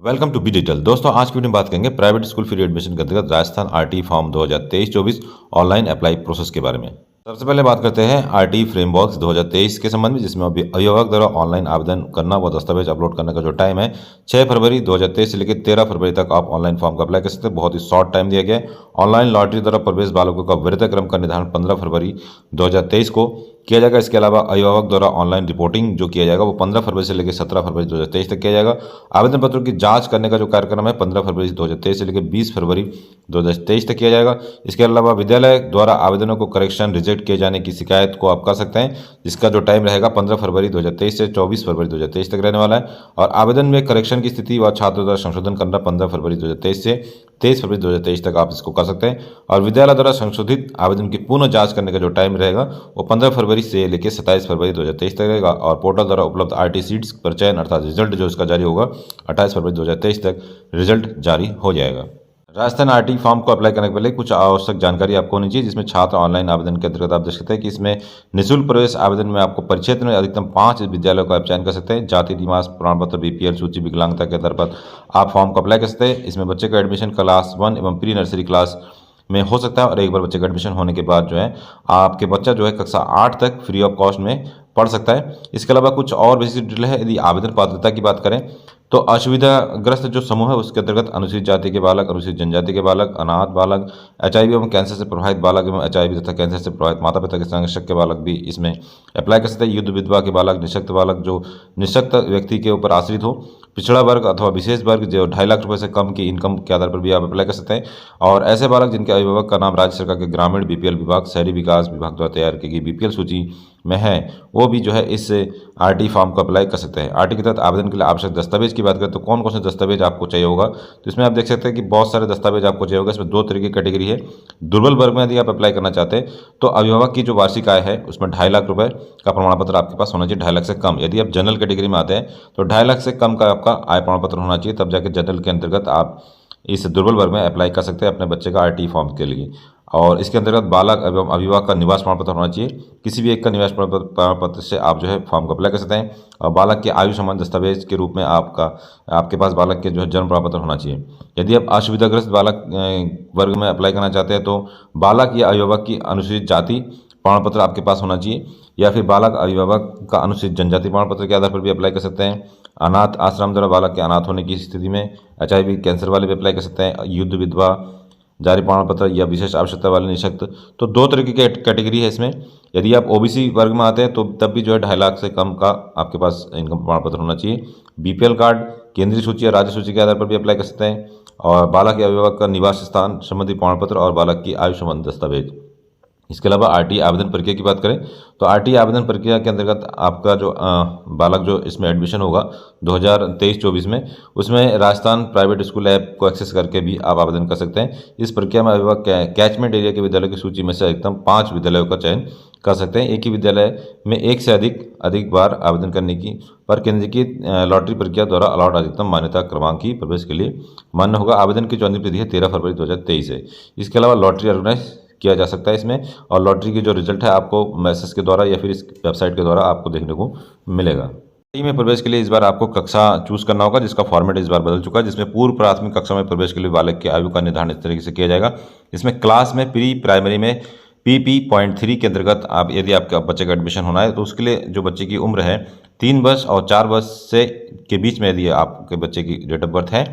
Welcome to be digital. दोस्तों आज की वीडियो में बात करेंगे प्राइवेट स्कूल फी एडमिशन के अंतर्गत Rajasthan RT form 2023-24 online apply process के बारे में। सबसे पहले बात करते हैं आरटी फ्रेमवर्क 2023 के संबंध में, जिसमें अभिभावक द्वारा ऑनलाइन आवेदन करना व दस्तावेज अपलोड करने का जो टाइम है 6 फरवरी 2023 से लेकर 13 फरवरी तक आप ऑनलाइन फॉर्म का अप्लाई कर सकते हैं। बहुत ही शॉर्ट टाइम दिया गया है। ऑनलाइन लॉटरी द्वारा प्रवेश बालकों का वरीयता क्रम का निर्धारण 15 फरवरी 2023 को किया जाएगा। इसके अलावा अभिभावक द्वारा ऑनलाइन रिपोर्टिंग जो किया जाएगा वो 15 फरवरी से लेकर 17 फरवरी 2023 तक किया जाएगा। आवेदन पत्रों की जांच करने का जो कार्यक्रम है 15 फरवरी 2023 से लेकर 20 फरवरी 2023 तक किया जाएगा। इसके अलावा विद्यालय द्वारा आवेदनों को करेक्शन रिजेक्ट किए जाने की शिकायत को आप कर सकते हैं, जिसका जो टाइम रहेगा 15 फरवरी 2023 से 24 फरवरी 2023 तक रहने वाला है। और आवेदन में करेक्शन की स्थिति व छात्र द्वारा संशोधन करना 15 फरवरी 2023 से 23 फरवरी 2023 तक आप इसको कर सकते हैं। और विद्यालय द्वारा संशोधित आवेदन की पुनः जांच करने का जो टाइम रहेगा वो 15 फरवरी से लेकर 27 फरवरी 2023 तक रहेगा। और पोर्टल द्वारा उपलब्ध आरटी सीट्स पर चयन अर्थात रिजल्ट जो इसका जारी होगा 28 फरवरी 2023 तक रिजल्ट जारी हो जाएगा। राजस्थान आरटी फॉर्म को अप्लाई करने के पहले कुछ आवश्यक जानकारी आपको होनी चाहिए, जिसमें छात्र ऑनलाइन आवेदन के अंतर्गत आप देख सकते हैं कि इसमें निःशुल्क प्रवेश आवेदन में आपको परिक्षेत्र में अधिकतम 5 विद्यालयों का आप चयन कर सकते हैं। जाति निवास प्रमाण पत्र बीपीएल सूची विकलांगता के आधार पर आप फॉर्म को अप्लाई कर सकते हैं। इसमें बच्चे का एडमिशन क्लास 1 एवं प्री नर्सरी क्लास में हो सकता है। और एक बार बच्चे का एडमिशन होने के बाद जो है आपके बच्चा जो है कक्षा 8 तक फ्री ऑफ कॉस्ट में पढ़ सकता है। इसके अलावा कुछ और बेसिक डिटेल है। यदि आवेदन पात्रता की बात करें तो असुविधाग्रस्त जो समूह है उसके अंतर्गत अनुसूचित जाति के बालक, अनुसूचित जनजाति के बालक, अनाथ बालक, एचआईवी एवं कैंसर से प्रभावित बालक एवं एचआईवी तथा कैंसर से प्रभावित माता पिता के संरक्षक के बालक भी इसमें अप्लाई कर सकते हैं। युद्ध विधवा के बालक, निःशक्त बालक जो निःशक्त व्यक्ति के ऊपर आश्रित हो, पिछड़ा वर्ग अथवा विशेष वर्ग जो 2.5 लाख रुपए से कम की इनकम के आधार पर भी आप अप्लाई कर सकते हैं। और ऐसे बालक जिनके अभिभावक का नाम राज्य सरकार के ग्रामीण बीपीएल विभाग, शहरी विकास विभाग द्वारा तैयार की गई बीपीएल सूची में है, वो भी जो है इस आरटी फॉर्म को अप्लाई कर सकते हैं। आरटी के तहत आवेदन के लिए आवश्यक दस्तावेज की बात करें तो कौन कौन से दस्तावेज आपको चाहिए होगा, तो इसमें आप देख सकते हैं कि बहुत सारे दस्तावेज आपको चाहिए होगा। इसमें 2 तरह की कैटेगरी है। दुर्बल वर्ग में यदि आप अप्लाई करना चाहते हैं तो अभिभावक की जो वार्षिक आय है उसमें 2.5 लाख रुपए का प्रमाण पत्र आपके पास होना चाहिए, 2.5 लाख से कम। यदि आप जनरल कैटेगरी में आते हैं तो 2.5 लाख से कम का आपका आय प्रमाण पत्र होना चाहिए, तब जाके जनरल के अंतर्गत आप इस दुर्बल वर्ग में अप्लाई कर सकते हैं अपने बच्चे का आरटी फॉर्म के लिए। और इसके अंतर्गत बालक एवं अभिभावक का निवास प्रमाण पत्र होना चाहिए। किसी भी एक का निवास प्रमाण पत्र से आप जो है फॉर्म को अप्लाई कर सकते हैं। और बालक के आयु संबंध दस्तावेज के रूप में आपके पास बालक के जो है जन्म प्रमाण पत्र होना चाहिए। यदि आप असुविधाग्रस्त बालक वर्ग में अप्लाई करना चाहते हैं तो बालक या अभिभावक की अनुसूचित जाति प्रमाण पत्र आपके पास होना चाहिए, या फिर बालक अभिभावक का अनुसूचित जनजाति प्रमाण पत्र के आधार पर भी अप्लाई कर सकते हैं। अनाथ आश्रम द्वारा बालक के अनाथ होने की स्थिति में एचआईवी कैंसर वाले भी अप्लाई कर सकते हैं। युद्ध विधवा जारी प्रमाण पत्र या विशेष आवश्यकता वाले निःशक्त, तो 2 तरह की कैटेगरी है इसमें। यदि आप ओबीसी वर्ग में आते हैं तो तब भी जो है 2.5 लाख से कम का आपके पास इनकम प्रमाण पत्र होना चाहिए। बीपीएल कार्ड केंद्रीय सूची या राज्य सूची के आधार पर भी अप्लाई कर सकते हैं। और बालक या अभिभावक का निवास स्थान संबंधी प्रमाण पत्र और बालक की आयु संबंधी दस्तावेज। इसके अलावा आरटी आवेदन प्रक्रिया की बात करें तो आरटी आवेदन प्रक्रिया के अंतर्गत आपका जो बालक जो इसमें एडमिशन होगा 2023-24 में, उसमें राजस्थान प्राइवेट स्कूल ऐप को एक्सेस करके भी आप आवेदन कर सकते हैं। इस प्रक्रिया में अभिभावक कैचमेंट एरिया के विद्यालय की सूची में से अधिकतम 5 विद्यालयों का चयन कर सकते हैं। एक ही विद्यालय में एक से अधिक बार आवेदन करने की पर केंद्र की लॉटरी प्रक्रिया द्वारा अलॉट अधिकतम मान्यता क्रमांक की प्रवेश के लिए मान्य होगा। आवेदन की जो अंतिम तिथि है 13 फरवरी 2023 है। इसके अलावा लॉटरी ऑर्गेनाइज किया जा सकता है इसमें, और लॉटरी की जो रिजल्ट है आपको मैसेज के द्वारा या फिर इस वेबसाइट के द्वारा आपको देखने को मिलेगा। आरटी में प्रवेश के लिए इस बार आपको कक्षा चूज करना होगा, जिसका फॉर्मेट इस बार बदल चुका है, जिसमें पूर्व प्राथमिक कक्षा में प्रवेश के लिए बालक की आयु का निर्धारण इस तरीके से किया जाएगा। इसमें क्लास में प्री प्राइमरी में PP.3 के अंतर्गत आप यदि आपके बच्चे का एडमिशन होना है तो उसके लिए जो बच्चे की उम्र है 3 वर्ष और 4 वर्ष से के बीच में यदि आपके बच्चे की डेट ऑफ बर्थ है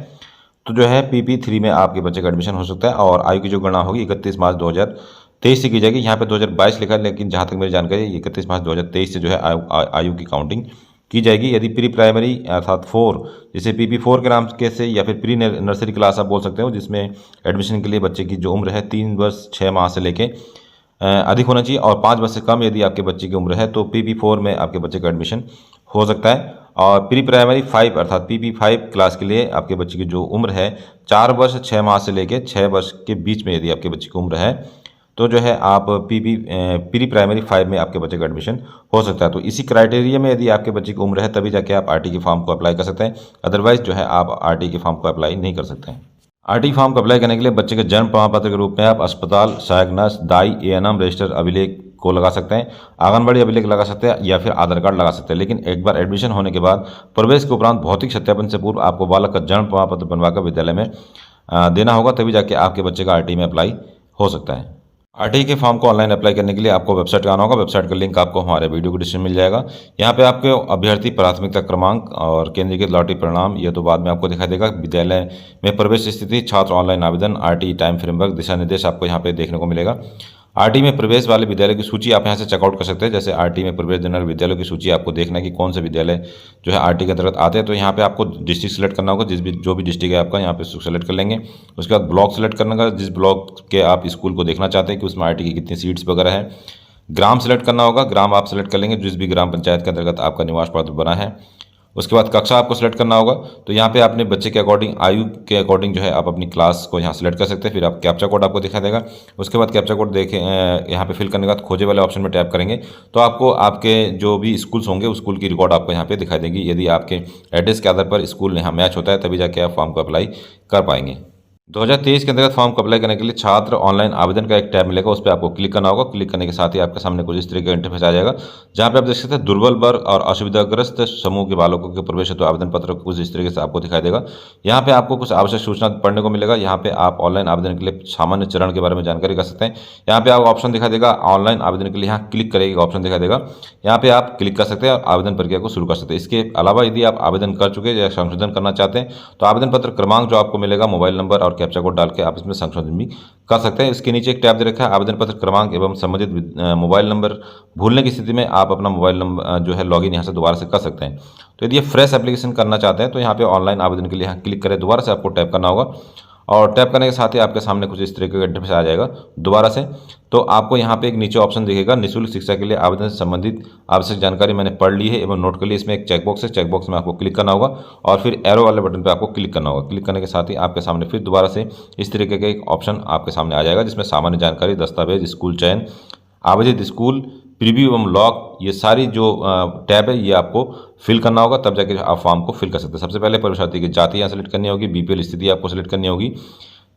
तो जो है PP3 में आपके बच्चे का एडमिशन हो सकता है। और आयु की जो गणना होगी 31 मार्च 2023 से की जाएगी। यहाँ पे 2022 लिखा है, लेकिन जहाँ तक मेरी जानकारी है 31 मार्च 2023 से जो है आयु की काउंटिंग की जाएगी। यदि प्री प्राइमरी अर्थात 4 जिसे PP4 के नाम के से या फिर प्री नर्सरी क्लास आप बोल सकते हो, जिसमें एडमिशन के लिए बच्चे की जो उम्र है 3 वर्ष 6 माह से लेके अधिक होना चाहिए, और 5 वर्ष से कम यदि आपके बच्चे की उम्र है तो PP4 में आपके बच्चे का एडमिशन हो सकता है। और प्री प्राइमरी 5 अर्थात PP5 क्लास के लिए आपके बच्चे की जो उम्र है 4 वर्ष 6 माह से लेकर 6 वर्ष के बीच में यदि आपके बच्चे की उम्र है तो जो है आप प्री प्राइमरी 5 में आपके बच्चे का एडमिशन हो सकता है। तो इसी क्राइटेरिया में यदि आपके बच्चे की उम्र है तभी जाके आप आरटी के फॉर्म को अप्लाई कर सकते हैं, अदरवाइज जो है आप आरटी के फॉर्म को अप्लाई नहीं कर सकते हैं। आरटी फॉर्म को अप्लाई करने के लिए बच्चे के जन्म प्रमाण पत्र के रूप में आप अस्पताल, सहायक नर्स, दाई, एएनएम रजिस्टर अभिलेख को लगा सकते हैं, आंगनबाड़ी अभिलेख लगा सकते हैं या फिर आधार कार्ड लगा सकते हैं। लेकिन एक बार एडमिशन होने के बाद प्रवेश के उपरांत भौतिक सत्यापन से पूर्व आपको बालक का जन्म प्रमाण पत्र बनवाकर विद्यालय में देना होगा, तभी जाके आपके बच्चे का आरटी में अप्लाई हो सकता है। आरटीई के फॉर्म को ऑनलाइन अप्लाई करने के लिए आपको वेबसाइट पे आना होगा। वेबसाइट का लिंक आपको हमारे वीडियो को डिस्क्रिप्शन में मिल जाएगा। यहाँ पे आपके अभ्यर्थी प्राथमिकता क्रमांक और केंद्रीकृत लॉटरी परिणाम ये तो बाद में आपको दिखाई देगा। विद्यालय में प्रवेश स्थिति, छात्र ऑनलाइन आवेदन, आरटीई टाइम फ्रेमवर्क, दिशा निर्देश आपको यहाँ पे देखने को मिलेगा। आरटीई में प्रवेश वाले विद्यालय की सूची आप यहाँ से चेकआउट कर सकते हैं। जैसे आरटीई में प्रवेश देने वाले विद्यालयों की सूची आपको देखना है कि कौन से विद्यालय जो है आरटीई के अंतर्गत आते हैं। तो यहाँ पे आपको डिस्ट्रिक्ट सेलेक्ट करना होगा, जो भी डिस्ट्रिक्ट है आपका यहाँ पे सेलेक्ट कर लेंगे। उसके बाद ब्लॉक सेलेक्ट करना होगा, जिस ब्लॉक के आप स्कूल को देखना चाहते हैं कि उसमें आरटीई की कितनी सीट्स वगैरह है। ग्राम सेलेक्ट करना होगा, ग्राम आप सेलेक्ट कर लेंगे जिस भी ग्राम पंचायत के अंतर्गत आपका निवास पत्र बना है। उसके बाद कक्षा आपको सेलेक्ट करना होगा। तो यहाँ पे अपने बच्चे के अकॉर्डिंग, आयु के अकॉर्डिंग जो है आप अपनी क्लास को यहाँ सेलेक्ट कर सकते हैं। फिर आप कैप्चा कोड आपको दिखा देगा। उसके बाद कैप्चा कोड देखें, यहाँ पे फिल करने के बाद खोजे वाले ऑप्शन में टैप करेंगे तो आपको आपके जो भी स्कूल्स होंगे उस स्कूल की रिकॉर्ड आपको यहाँ पे दिखाई देगी। यदि आपके एड्रेस के आधार पर स्कूल यहाँ मैच होता है तभी जाके आप फॉर्म को अप्लाई कर पाएंगे। 2023 के अंतर्गत फॉर्म को अप्लाई करने के लिए छात्र ऑनलाइन आवेदन का एक टैब मिलेगा, उस पर आपको क्लिक करना होगा। क्लिक करने के साथ ही आपके सामने कुछ इस तरह का इंटरफेस आ जाएगा, जहां पे आप देख सकते हैं दुर्बल वर्ग और असुविधाग्रस्त समूह के बालकों के प्रवेश हेतु आवेदन पत्र कुछ इस तरीके से आपको दिखाई देगा। यहाँ पे आपको कुछ आवश्यक सूचना पढ़ने को मिलेगा। यहाँ पे आप ऑनलाइन आवेदन के लिए सामान्य चरण के बारे में जानकारी कर सकते हैं। यहाँ पे आपको ऑप्शन दिखाई देगा ऑनलाइन आवेदन के लिए, यहाँ क्लिक करेंगे ऑप्शन दिखाई देगा। यहाँ पे आप क्लिक कर सकते हैं और आवेदन प्रक्रिया को शुरू कर सकते हैं। इसके अलावा यदि आप आवेदन कर चुके या संशोधन करना चाहते हैं तो आवेदन पत्र क्रमांक जो आपको मिलेगा, मोबाइल नंबर और कैप्चा कोड डाल के आप इसमें संशोधन भी कर सकते हैं। इसके नीचे एक टैब दे रखा है आवेदन पत्र क्रमांक एवं संबंधित मोबाइल नंबर। भूलने की स्थिति में आप अपना मोबाइल नंबर जो है लॉगिन यहाँ से दोबारा से कर सकते हैं। तो यदि ये फ्रेश एप्लीकेशन करना चाहते हैं तो यहाँ पे ऑनलाइन आवेदन के लिए यहाँ क्लिक करें, दोबारा से आपको टैप करना होगा और टैप करने के साथ ही आपके सामने कुछ इस तरीके का इंटरफेस आ जाएगा दोबारा से। तो आपको यहाँ पे एक नीचे ऑप्शन दिखेगा निःशुल्क शिक्षा के लिए आवेदन से संबंधित आवश्यक जानकारी मैंने पढ़ ली है एवं नोट कर ली। इसमें एक चेकबॉक्स है, चेकबॉक्स में आपको क्लिक करना होगा और फिर एरो वाले बटन पे आपको क्लिक करना होगा। क्लिक करने के साथ ही आपके सामने फिर दोबारा से इस तरीके का एक ऑप्शन आपके सामने आ जाएगा, जिसमें सामान्य जानकारी, दस्तावेज, स्कूल चयन, आवेदित स्कूल, प्रीव्यू एवं लॉक, ये सारी जो टैब है ये आपको फिल करना होगा, तब जाके आप फॉर्म को फिल कर सकते हैं। सबसे पहले परीक्षार्थी की जाति यहाँ सेलेक्ट करनी होगी, बीपीएल स्थिति आपको सेलेक्ट करनी होगी।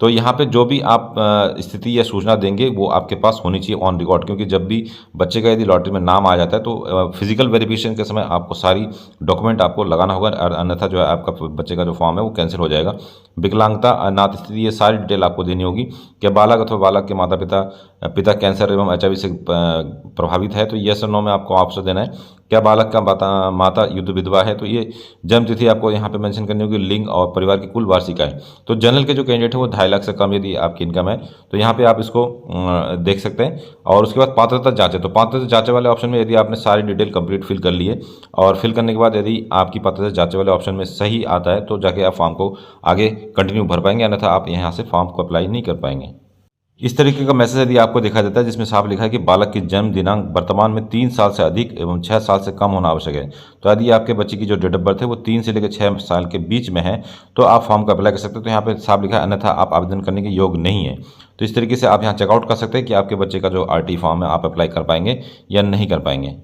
तो यहाँ पे जो भी आप स्थिति या सूचना देंगे वो आपके पास होनी चाहिए ऑन रिकॉर्ड, क्योंकि जब भी बच्चे का यदि लॉटरी में नाम आ जाता है तो फिजिकल वेरिफिकेशन के समय आपको सारी डॉक्यूमेंट आपको लगाना होगा, अन्यथा जो है आपका बच्चे का जो फॉर्म है वो कैंसिल हो जाएगा। विकलांगता, अनाथ स्थिति, ये सारी डिटेल आपको देनी होगी। क्या बालक अथवा बालक के माता पिता कैंसर एवं HIV से प्रभावित है, तो यस और नो में आपको ऑप्शन देना है। क्या बालक का माता युद्ध विधवा है, तो ये जन्म तिथि आपको यहाँ पे मेंशन करनी होगी। लिंग और परिवार की कुल वार्षिक आय, तो जनरल के जो कैंडिडेट है वो 2.5 लाख से कम यदि आपकी इनकम है तो यहाँ पे आप इसको देख सकते हैं। और उसके बाद पात्रता जांचे, तो पात्रता जांचे वाले ऑप्शन में यदि आपने सारी डिटेल कंप्लीट फिल कर ली है और फिल करने के बाद यदि आपकी पात्रता जांचे वाले ऑप्शन में सही आता है तो जाके आप फॉर्म को आगे कंटिन्यू भर पाएंगे, अन्यथा आप यहाँ से फॉर्म को अप्लाई नहीं कर पाएंगे। इस तरीके का मैसेज यदि आपको दिखाई देता है जिसमें साफ लिखा है कि बालक की जन्म दिनांक वर्तमान में 3 साल से अधिक एवं 6 साल से कम होना आवश्यक है। तो यदि आपके बच्चे की जो डेट ऑफ बर्थ है वो 3 से लेकर 6 साल के बीच में है तो आप फॉर्म का अप्लाई कर सकते हैं। तो यहाँ पे साफ लिखा है अन्यथा आप आवेदन करने के योग्य नहीं है। तो इस तरीके से आप यहाँ चेकआउट कर सकते हैं कि आपके बच्चे का जो आरटी फॉर्म है आप अप्लाई कर पाएंगे या नहीं कर पाएंगे।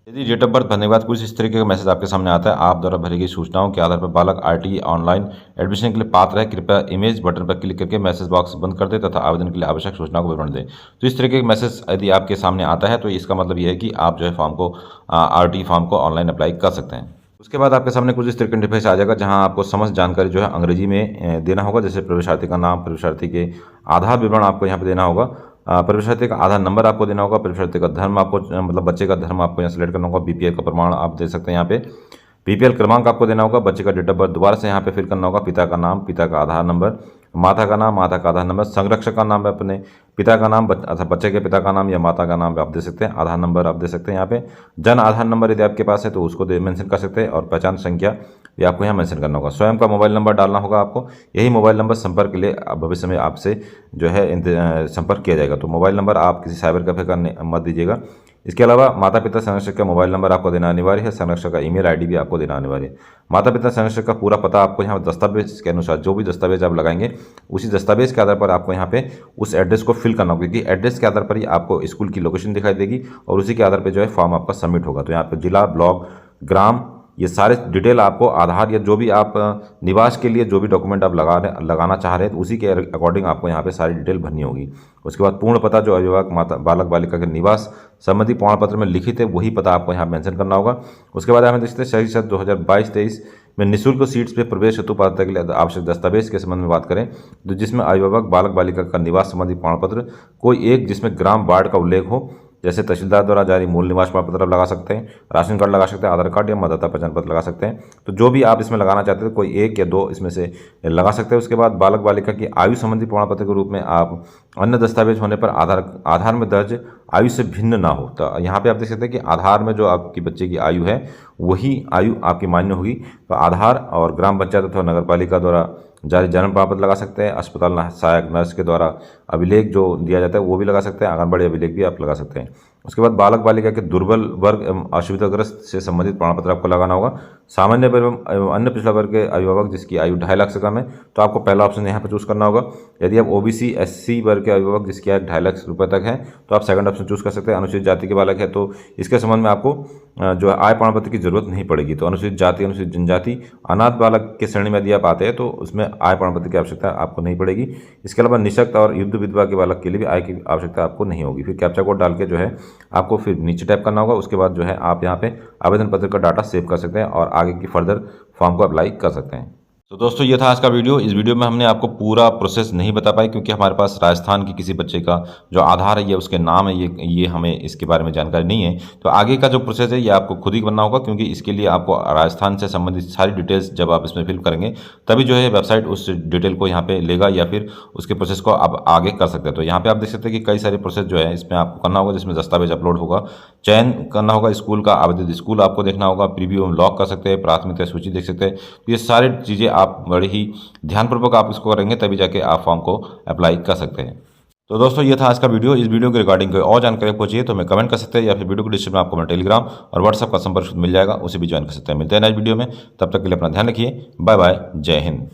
यदि डेट ऑफ बर्थ भरने के बाद कुछ इस तरीके का मैसेज आपके सामने आता है, आप द्वारा भरी गई सूचनाओं के आधार पर बालक आरटीई ऑनलाइन एडमिशन के लिए पात्र है, कृपया इमेज बटन पर क्लिक करके मैसेज बॉक्स बंद कर दे तथा आवेदन के लिए आवश्यक सूचनाओं को विवरण दें। तो इस तरीके का मैसेज यदि आपके सामने आता है तो इसका मतलब यह है कि आप जो है फॉर्म को आरटीई फॉर्म को ऑनलाइन अप्लाई कर सकते हैं। उसके बाद आपके सामने कुछ इस तरह का इंटरफेस आ जाएगा जहां आपको समस्त जानकारी जो है अंग्रेजी में देना होगा, जैसे प्रवेशार्थी का नाम, प्रवेशार्थी के आधार विवरण आपको यहाँ पे देना होगा, प्रवेशार्थी का आधार नंबर आपको देना होगा, प्रवेशार्थी का धर्म आपको मतलब बच्चे का धर्म आपको यहाँ सेलेक्ट करना होगा, बीपीएल का प्रमाण आप दे सकते हैं यहाँ पे, बीपीएल क्रमांक आपको देना होगा, बच्चे का डेट ऑफ बर्थ दोबारा से यहाँ पे फिल करना होगा, पिता का नाम, पिता का आधार नंबर, माता का नाम, माता का आधार नंबर, संरक्षक का नाम है अपने पिता का नाम अथवा बच्चे के पिता का नाम या माता का नाम आप दे सकते हैं, आधार नंबर आप दे सकते हैं यहाँ पे, जन आधार नंबर यदि आपके पास है तो उसको मेंशन कर सकते हैं और पहचान संख्या ये आपको यहाँ मेंशन करना होगा। स्वयं का मोबाइल नंबर डालना होगा आपको, यही मोबाइल नंबर संपर्क के लिए भविष्य में आपसे जो है संपर्क किया जाएगा। तो मोबाइल नंबर आप किसी साइबर कैफे का मत दीजिएगा। इसके अलावा माता पिता संरक्षक का मोबाइल नंबर आपको देना अनिवार्य है, संरक्षक का ईमेल आईडी भी आपको देना अनिवार्य है। माता पिता संरक्षक का पूरा पता आपको यहाँ दस्तावेज के अनुसार जो भी दस्तावेज आप लगाएंगे उसी दस्तावेज के आधार पर आपको यहाँ पे उस एड्रेस को फिल करना होगा, क्योंकि एड्रेस के आधार पर ही आपको स्कूल की लोकेशन दिखाई देगी और उसी के आधार पर जो है फॉर्म आपका सबमिट होगा। तो यहाँ पर जिला, ब्लॉक, ग्राम ये सारे डिटेल आपको आधार या जो भी आप निवास के लिए जो भी डॉक्यूमेंट आप लगाना चाह रहे हैं तो उसी के अकॉर्डिंग आपको यहाँ पे सारी डिटेल भरनी होगी। उसके बाद पूर्ण पता जो अभिभावक माता बालक बालिका के निवास संबंधी प्रमाण पत्र में लिखित है वही पता आपको यहाँ मेंशन करना होगा। उसके बाद हमें देखते हैं शैक्षिक सत्र 2022-23 में निःशुल्क सीट्स पे प्रवेश हेतु पात्रता के लिए आवश्यक दस्तावेज के संबंध में बात करें तो जिसमें अभिभावक बालक बालिका का निवास संबंधी प्रमाण पत्र कोई एक जिसमें ग्राम वार्ड का उल्लेख हो, जैसे तहसीलदार द्वारा जारी मूल निवास प्रमाण पत्र आप लगा सकते हैं, राशन कार्ड लगा सकते हैं, आधार कार्ड या मतदाता पहचान पत्र लगा सकते हैं। तो जो भी आप इसमें लगाना चाहते हैं कोई एक या दो इसमें से लगा सकते हैं। उसके बाद बालक बालिका की आयु संबंधी प्रमाण पत्र के रूप में आप अन्य दस्तावेज होने पर आधार में दर्ज आयु से भिन्न ना हो। तो यहाँ पे आप देख सकते हैं कि आधार में जो आपकी बच्चे की आयु है वही आयु आपकी मान्य होगी। तो आधार और ग्राम पंचायत अथवा नगर पालिका द्वारा जारी जन्म प्रमाण पत्र लगा सकते हैं। अस्पताल सहायक नर्स के द्वारा अभिलेख जो दिया जाता है वो भी लगा सकते हैं। आंगनबाड़ी अभिलेख भी आप लगा सकते हैं। उसके बाद बालक बालिका के दुर्बल वर्ग एवं असुविधाग्रस्त से संबंधित प्रमाण पत्र आपको लगाना होगा। सामान्य एवं अन्य पिछड़ा वर्ग के अभिभावक जिसकी आयु 2.5 लाख से कम है तो आपको पहला ऑप्शन यहाँ पर चूज करना होगा। यदि आप ओबीसी SC वर्ग के अभिभावक जिसकी आयु 2.5 लाख रुपए तक है तो आप सेकंड ऑप्शन चूज कर सकते हैं। अनुसूचित जाति के बालक है तो इसके संबंध में आपको जो आय प्रमाण पत्र की जरूरत नहीं पड़ेगी। तो अनुसूचित जाति, अनुसूचित जनजाति, अनाथ बालक के श्रेणी में यदि आप आते हैं तो उसमें आय प्रमाण पत्र की आवश्यकता आपको नहीं पड़ेगी। इसके अलावा निःशक्त और युद्ध विधवा के बालक के लिए भी आय की आवश्यकता आपको नहीं होगी। फिर कैप्चा कोड डाल के जो है आपको फिर नीचे टाइप करना होगा। उसके बाद जो है आप यहाँ पे आवेदन पत्र का डाटा सेव कर सकते हैं और आगे की फर्दर फॉर्म को अप्लाई कर सकते हैं। तो दोस्तों ये था आज का वीडियो। इस वीडियो में हमने आपको पूरा प्रोसेस नहीं बता पाई क्योंकि हमारे पास राजस्थान की किसी बच्चे का जो आधार है या उसके नाम है ये हमें इसके बारे में जानकारी नहीं है। तो आगे का जो प्रोसेस है ये आपको खुद ही करना होगा क्योंकि इसके लिए आपको राजस्थान से संबंधित सारी डिटेल्स जब आप इसमें फिल करेंगे तभी जो है वेबसाइट उस डिटेल को यहाँ पे लेगा या फिर उसके प्रोसेस को आप आगे कर सकते हैं। तो यहाँ पे आप देख सकते हैं कि कई सारे प्रोसेस जो है इसमें आपको करना होगा जिसमें दस्तावेज अपलोड होगा, चयन करना होगा स्कूल का, आवेदित स्कूल आपको देखना होगा, प्रीव्यू लॉक कर सकते हैं, प्राथमिकता सूची देख सकते हैं। तो ये सारी चीज़ें आप बड़ी ही ध्यानपूर्वक आप इसको करेंगे तभी जाके आप फॉर्म को अप्लाई कर सकते हैं। तो दोस्तों ये था आज का वीडियो। इस वीडियो के रिगार्डिंग कोई और जानकारी पहुंची है तो हमें कमेंट कर सकते हैं या फिर वीडियो को डिस्क्रिप्शन में आपको हमारा टेलीग्राम और व्हाट्सएप का संपर्क मिल जाएगा, उसे भी ज्वाइन कर सकते हैं। मिलते हैं नेक्स्ट वीडियो में, तब तक के लिए अपना ध्यान रखिए। बाय बाय, जय हिंद।